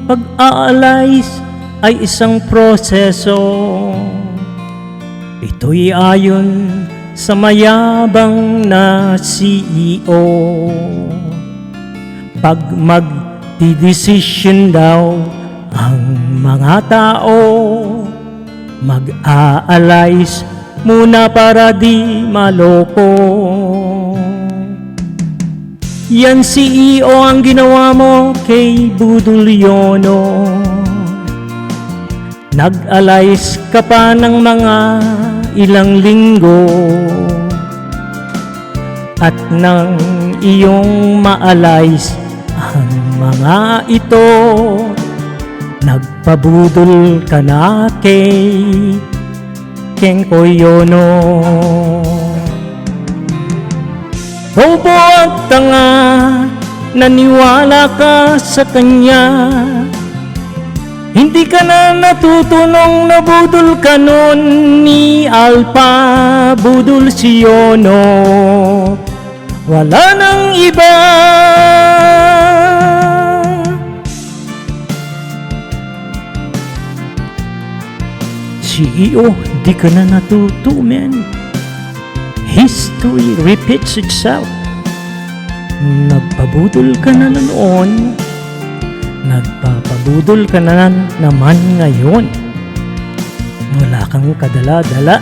pag-aalays ay isang proseso. Ito'y ayon sa mayabang na CEO. Pag magdidesisyon daw ang mga tao, mag-aalays muna para di maloko. Yan CEO ang ginawa mo kay Budol Yono. Nag-alays ka pa ng mga ilang linggo, at nang iyong maalays ang mga ito, nagpabudol ka na kay Kengko Yono. Bobo at tanga, naniwala ka sa kanya. Hindi ka na natutunong nabudol ka nun ni Alpha Budol si Yono. Wala nang iba. CEO, di ka na natuto, man. History repeats itself. Nagpabudol ka na noon, nagpapabudol ka na naman ngayon. Wala kang kadala-dala.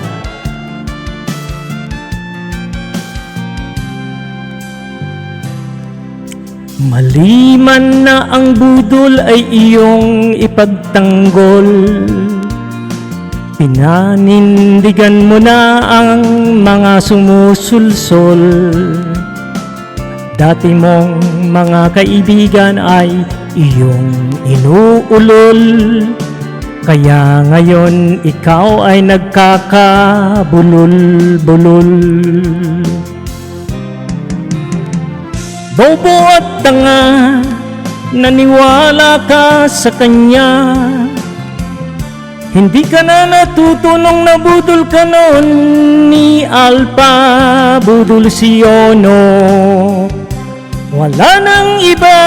Maliman na ang budol ay iyong ipagtanggol, pinanindigan mo na ang mga sumusulsol. Dati mong mga kaibigan ay iyong inuulol, kaya ngayon ikaw ay nagkakabulol-bulol. Bobo at tanga, naniwala ka sa kanya. Hindi ka na natutunong nabudol ka noon ni Alpha Budol si Yono. Wala nang iba.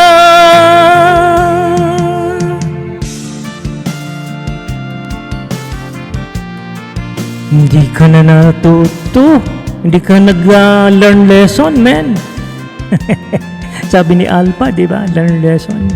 Hindi ka na natuto. Hindi ka nag-learn lesson, man. Sabi ni Alpha, di ba? Learn lesson.